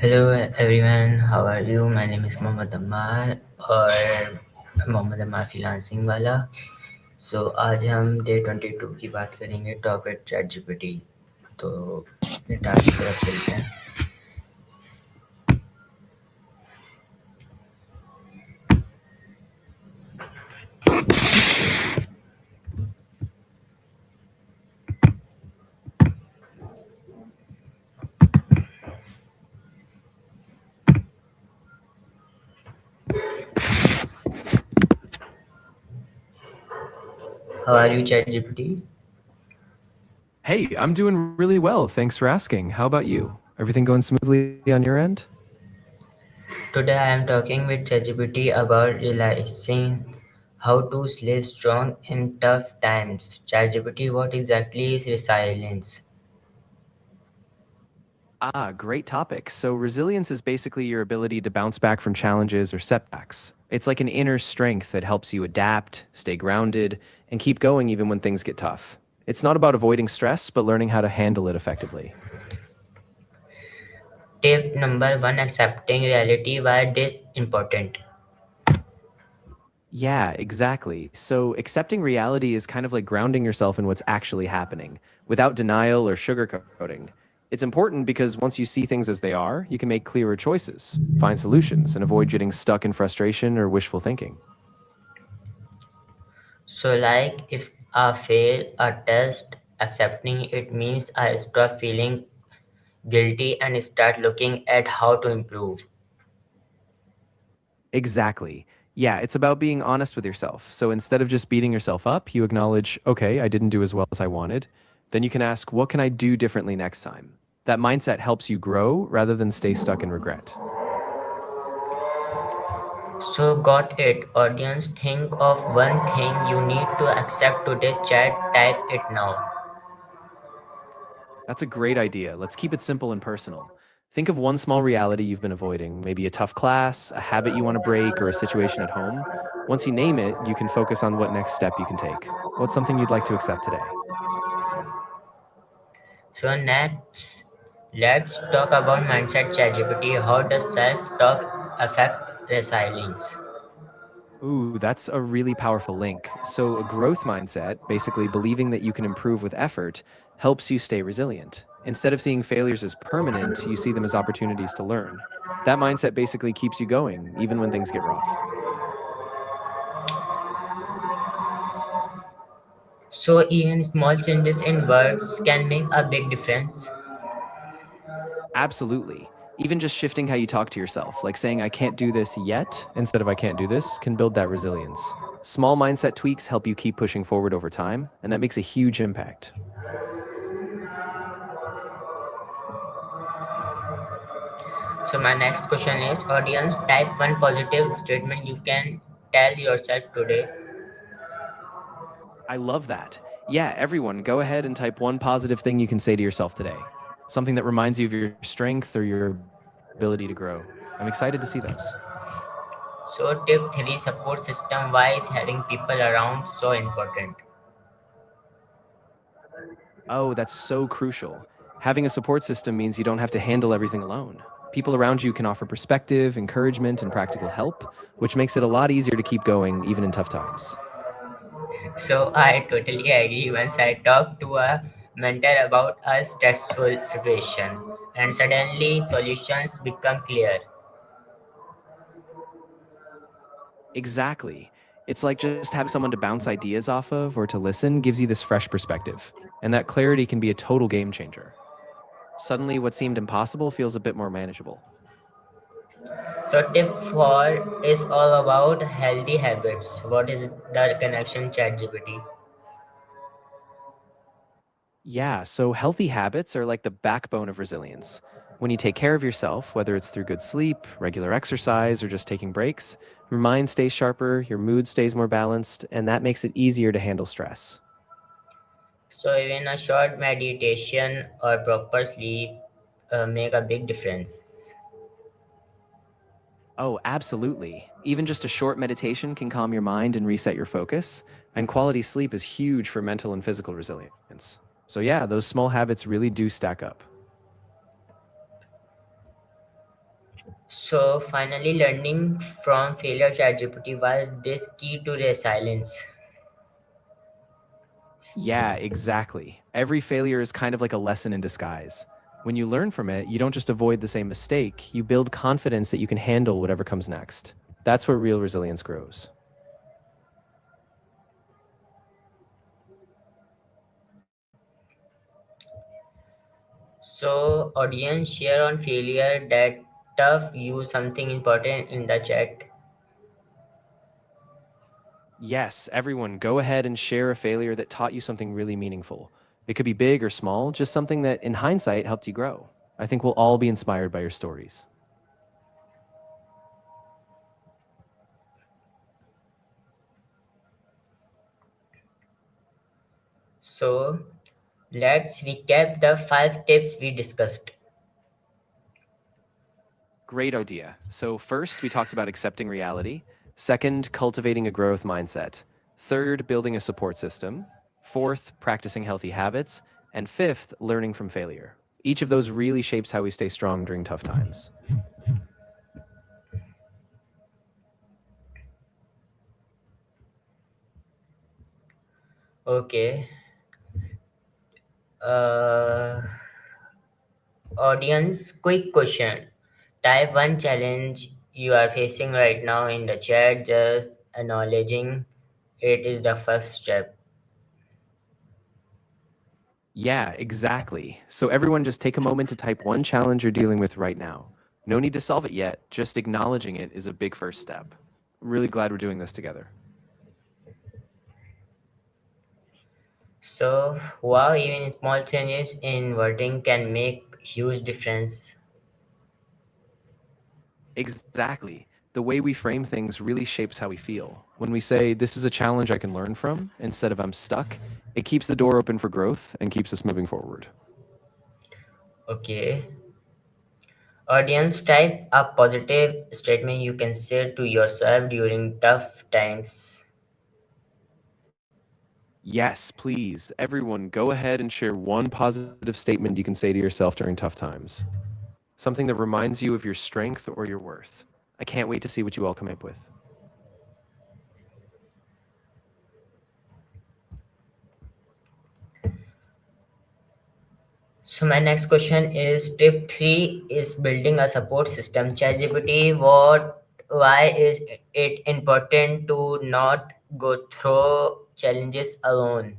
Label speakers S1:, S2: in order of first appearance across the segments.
S1: Hello everyone, how are you? My name is Mohammad Ammar और Mohammad Ammar freelancing वाला। आज हम डे 22 की बात करेंगे टॉपिक चैट जीपीटी। तो अपने टास्क की तरफ चलते हैं। How are you, chat GPT?
S2: Hey, I'm doing really well. Thanks for asking. How about you? Everything going smoothly on your end?
S1: Today I am talking with ChatGPT about realizing how to stay strong in tough times. ChatGPT, what exactly is resilience?
S2: Great topic. So, resilience is basically your ability to bounce back from challenges or setbacks. It's like an inner strength that helps you adapt, stay grounded, and keep going even when things get tough. It's not about avoiding stress, but learning how to handle it effectively.
S1: Tip number one, accepting reality. Why this important?
S2: Yeah, exactly. So, accepting reality is kind of like grounding yourself in what's actually happening without denial or sugarcoating. It's important because once you see things as they are, you can make clearer choices, find solutions, and avoid getting stuck in frustration or wishful thinking.
S1: So, like if I fail a test, accepting it means I stop feeling guilty and start looking at how to improve.
S2: Exactly. Yeah, it's about being honest with yourself. So, instead of just beating yourself up, you acknowledge, okay, I didn't do as well as I wanted. Then you can ask, what can I do differently next time? That mindset helps you grow rather than stay stuck in regret.
S1: So, got it. Audience, think of one thing you need to accept today. Chat, type it now.
S2: That's a great idea. Let's keep it simple and personal. Think of one small reality you've been avoiding, maybe a tough class, a habit you want to break, or a situation at home. Once you name it, you can focus on what next step you can take. What's something you'd like to accept today?
S1: So, next, let's talk about mindset. ChatGPT. How does self talk affect resilience?
S2: Ooh, that's a really powerful link. So, a growth mindset, basically believing that you can improve with effort, helps you stay resilient. Instead of seeing failures as permanent, you see them as opportunities to learn. That mindset basically keeps you going, even when things get rough.
S1: So, even small changes in words can make a big difference.
S2: Absolutely. Even just shifting how you talk to yourself, like saying, I can't do this yet, instead of I can't do this, can build that resilience. Small mindset tweaks help you keep pushing forward over time, and that makes a huge impact.
S1: So my next question is, audience, type one positive statement you can tell yourself today.
S2: I love that. Yeah, everyone, go ahead and type one positive thing you can say to yourself today. Something that reminds you of your strength or your ability to grow. I'm excited to see those.
S1: So tip three, support system. Why is having people around so important?
S2: Oh, that's so crucial. Having a support system means you don't have to handle everything alone. People around you can offer perspective, encouragement, and practical help, which makes it a lot easier to keep going even in tough times.
S1: So I totally agree. Once I talked to a mentor about a stressful situation, and suddenly solutions become clear.
S2: Exactly. It's like just having someone to bounce ideas off of or to listen gives you this fresh perspective. And that clarity can be a total game changer. Suddenly, what seemed impossible feels a bit more manageable.
S1: So tip four is all about healthy habits. What is the connection, ChatGPT?
S2: Yeah, so healthy habits are like the backbone of resilience. When you take care of yourself, whether it's through good sleep, regular exercise, or just taking breaks, your mind stays sharper, your mood stays more balanced, and that makes it easier to handle stress.
S1: So even a short meditation or proper sleep make a big difference.
S2: Oh, absolutely. Even just a short meditation can calm your mind and reset your focus, and quality sleep is huge for mental and physical resilience. So, yeah, those small habits really do stack up.
S1: So finally, learning from failure ChatGPT was this key to resilience.
S2: Yeah, exactly. Every failure is kind of like a lesson in disguise. When you learn from it, you don't just avoid the same mistake, you build confidence that you can handle whatever comes next. That's where real resilience grows.
S1: So audience share on failure that tough use something important in the chat.
S2: Yes, everyone, go ahead and share a failure that taught you something really meaningful. It could be big or small, just something that in hindsight helped you grow. I think we'll all be inspired by your stories.
S1: So let's recap the 5 tips we discussed.
S2: Great idea. So, first, we talked about accepting reality. Second, cultivating a growth mindset. Third, building a support system. Fourth, practicing healthy habits. And fifth, learning from failure. Each of those really shapes how we stay strong during tough times.
S1: Okay. Uh, Audience, quick question. Type one challenge you are facing right now in the chat. Just acknowledging it is the first step.
S2: Yeah, exactly. So, everyone, just take a moment to type one challenge you're dealing with right now. No need to solve it yet, just acknowledging it is a big first step. I'm really glad we're doing this together.
S1: So, wow, even small changes in wording can make huge difference.
S2: Exactly. The way we frame things really shapes how we feel. When we say, this is a challenge I can learn from, instead of I'm stuck, it keeps the door open for growth and keeps us moving forward.
S1: Okay. Audience, type a positive statement you can say to yourself during tough times.
S2: Yes, please. Everyone, go ahead and share one positive statement you can say to yourself during tough times. Something that reminds you of your strength or your worth. I can't wait to see what you all come up with.
S1: So my next question is tip 3 is building a support system. ChatGPT, why is it important to not go through challenges alone?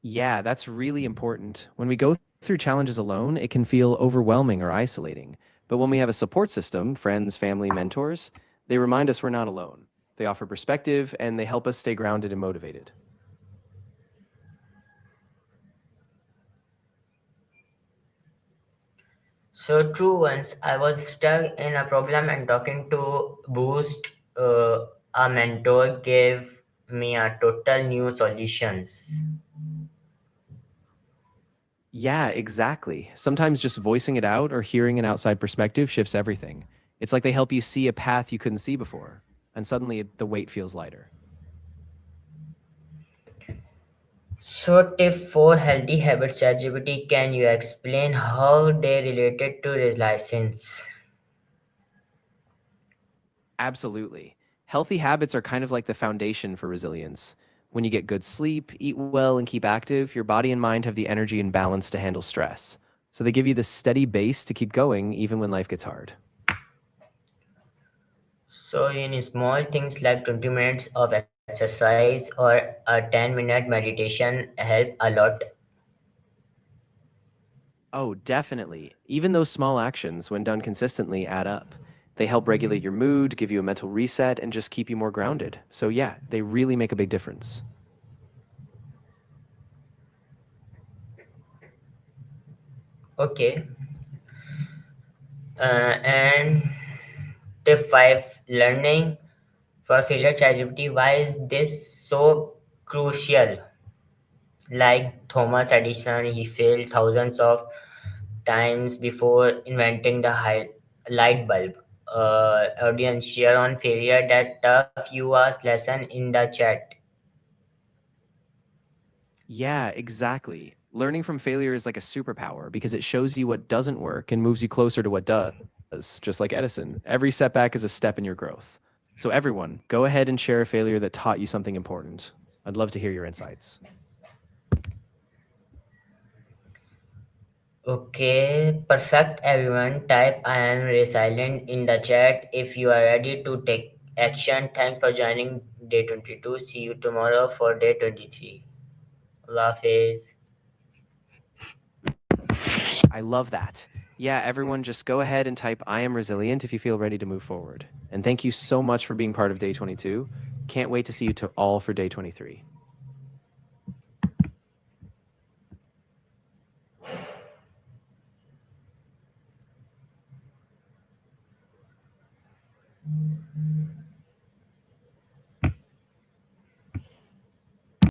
S2: Yeah, that's really important. When we go through challenges alone, it can feel overwhelming or isolating. But when we have a support system, friends, family, mentors, they remind us we're not alone. They offer perspective and they help us stay grounded and motivated.
S1: So true, once I was stuck in a problem and talking to Boost, a mentor gave me a total new solutions.
S2: Yeah, exactly. Sometimes just voicing it out or hearing an outside perspective shifts everything. It's like they help you see a path you couldn't see before, and suddenly the weight feels lighter.
S1: So tip 4 healthy habits ChatGPT, can you explain how they related to resilience?
S2: Absolutely. Healthy habits are kind of like the foundation for resilience. When you get good sleep, eat well, and keep active, your body and mind have the energy and balance to handle stress. So they give you this steady base to keep going even when life gets hard.
S1: So in small things like 20 minutes of exercise or a 10-minute meditation help a lot.
S2: Oh, definitely. Even those small actions, when done consistently, add up. They help regulate your mood, give you a mental reset, and just keep you more grounded. So, yeah, they really make a big difference.
S1: Okay. And tip 5 learning for failure ChatGPT, why is this so crucial? Like Thomas Edison, he failed thousands of times before inventing the light bulb. Audience share on failure that tough you ask lesson in the chat.
S2: Yeah, exactly. Learning from failure is like a superpower because it shows you what doesn't work and moves you closer to what does. Just like Edison, every setback is a step in your growth. So, everyone, go ahead and share a failure that taught you something important. I'd love to hear your insights.
S1: Okay, perfect everyone. Type I am resilient in the chat if you are ready to take action. Thanks for joining day 22. See you tomorrow for day 23. Allah Hafiz.
S2: I love that. Yeah, everyone, just go ahead and type I am resilient if you feel ready to move forward. And thank you so much for being part of day 22. Can't wait to see you all for day 23.